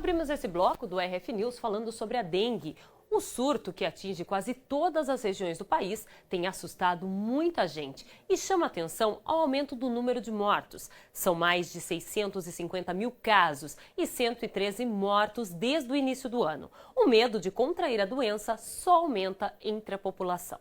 Abrimos esse bloco do RF News falando sobre a dengue. O surto, que atinge quase todas as regiões do país, tem assustado muita gente e chama atenção ao aumento do número de mortos. São mais de 650 mil casos e 113 mortos desde o início do ano. O medo de contrair a doença só aumenta entre a população.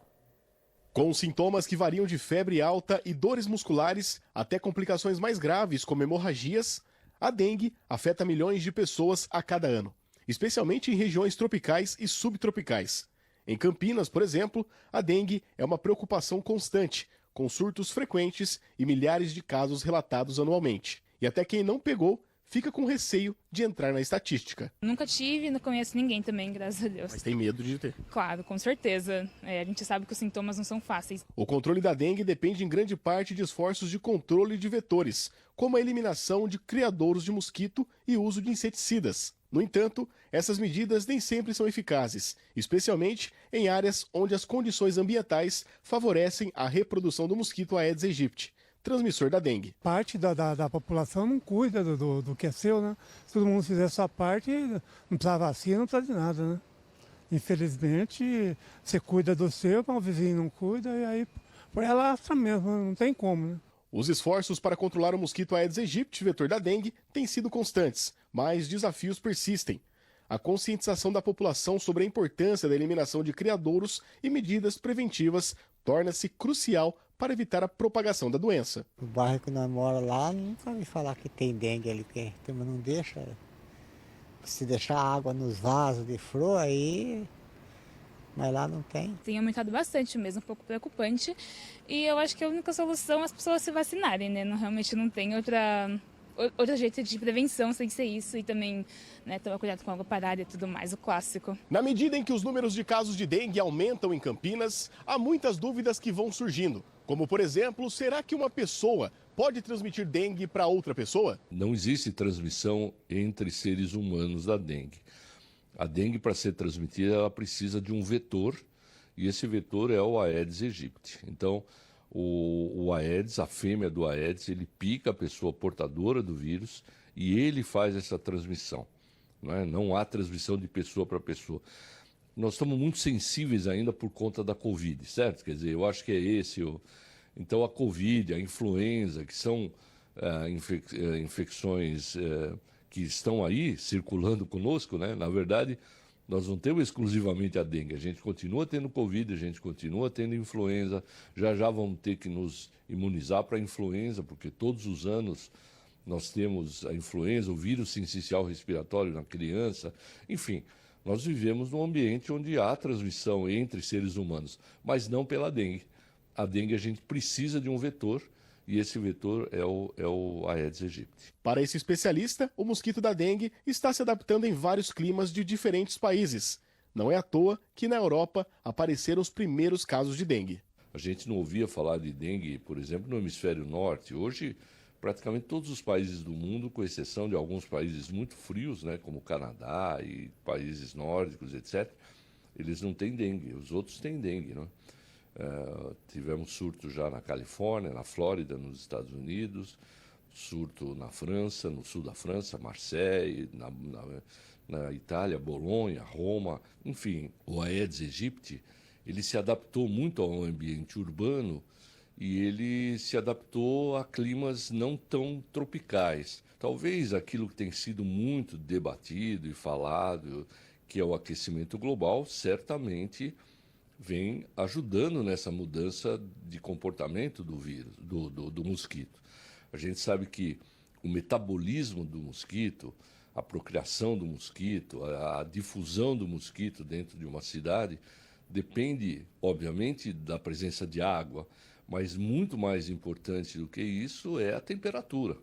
Com sintomas que variam de febre alta e dores musculares até complicações mais graves, como hemorragias, a dengue afeta milhões de pessoas a cada ano, especialmente em regiões tropicais e subtropicais. Em Campinas, por exemplo, a dengue é uma preocupação constante, com surtos frequentes e milhares de casos relatados anualmente. E até quem não pegou fica com receio de entrar na estatística. Nunca tive, não conheço ninguém também, graças a Deus. Mas tem medo de ter. Claro, com certeza. A gente sabe que os sintomas não são fáceis. O controle da dengue depende em grande parte de esforços de controle de vetores, como a eliminação de criadouros de mosquito e uso de inseticidas. No entanto, essas medidas nem sempre são eficazes, especialmente em áreas onde as condições ambientais favorecem a reprodução do mosquito Aedes aegypti, transmissor da dengue. Parte da população não cuida do que é seu, né? Se todo mundo fizer a sua parte, não precisa vacina, não precisa de nada, né? Infelizmente, você cuida do seu, mas o vizinho não cuida, e aí por ela mesmo, não tem como, né? Os esforços para controlar o mosquito Aedes aegypti, vetor da dengue, têm sido constantes, mas desafios persistem. A conscientização da população sobre a importância da eliminação de criadouros e medidas preventivas torna-se crucial para evitar a propagação da doença. O bairro que nós moramos lá, nunca ouvi falar que tem dengue ali, porque a turma não deixa. Se deixar água nos vasos de flor, aí... Mas lá não tem. Tem aumentado bastante mesmo, um pouco preocupante. E eu acho que a única solução é as pessoas se vacinarem, né? Realmente não tem outro jeito de prevenção sem ser isso. E também, né, tomar cuidado com água parada e tudo mais, o clássico. Na medida em que os números de casos de dengue aumentam em Campinas, há muitas dúvidas que vão surgindo. Como, por exemplo, será que uma pessoa pode transmitir dengue para outra pessoa? Não existe transmissão entre seres humanos da dengue. A dengue, para ser transmitida, ela precisa de um vetor, e esse vetor é o Aedes aegypti. Então, o Aedes, a fêmea do Aedes, ele pica a pessoa portadora do vírus e ele faz essa transmissão. Não há transmissão de pessoa para pessoa. Nós estamos muito sensíveis ainda por conta da Covid, certo? Quer dizer, eu acho que é esse. Então, a Covid, a influenza, que são infecções que estão aí circulando conosco, né? Na verdade, nós não temos exclusivamente a dengue. A gente continua tendo Covid, a gente continua tendo influenza. Já vamos ter que nos imunizar para a influenza, porque todos os anos nós temos a influenza, o vírus sincicial respiratório na criança. Enfim, nós vivemos num ambiente onde há transmissão entre seres humanos, mas não pela dengue. A dengue a gente precisa de um vetor, e esse vetor é o Aedes aegypti. Para esse especialista, o mosquito da dengue está se adaptando em vários climas de diferentes países. Não é à toa que na Europa apareceram os primeiros casos de dengue. A gente não ouvia falar de dengue, por exemplo, no hemisfério norte. Hoje, praticamente todos os países do mundo, com exceção de alguns países muito frios, né, como o Canadá e países nórdicos, etc., eles não têm dengue. Os outros têm dengue, não é? Tivemos surto já na Califórnia, na Flórida, nos Estados Unidos, surto na França, no sul da França, Marseille, na Itália, Bolonha, Roma, enfim. O Aedes aegypti, ele se adaptou muito ao ambiente urbano e ele se adaptou a climas não tão tropicais. Talvez aquilo que tem sido muito debatido e falado, que é o aquecimento global, certamente vem ajudando nessa mudança de comportamento do vírus, do mosquito. A gente sabe que o metabolismo do mosquito, a procriação do mosquito, a difusão do mosquito dentro de uma cidade depende, obviamente, da presença de água, mas muito mais importante do que isso é a temperatura.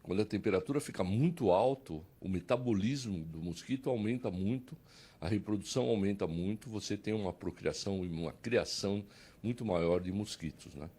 Quando a temperatura fica muito alta, o metabolismo do mosquito aumenta muito, a reprodução aumenta muito, você tem uma procriação e uma criação muito maior de mosquitos, né?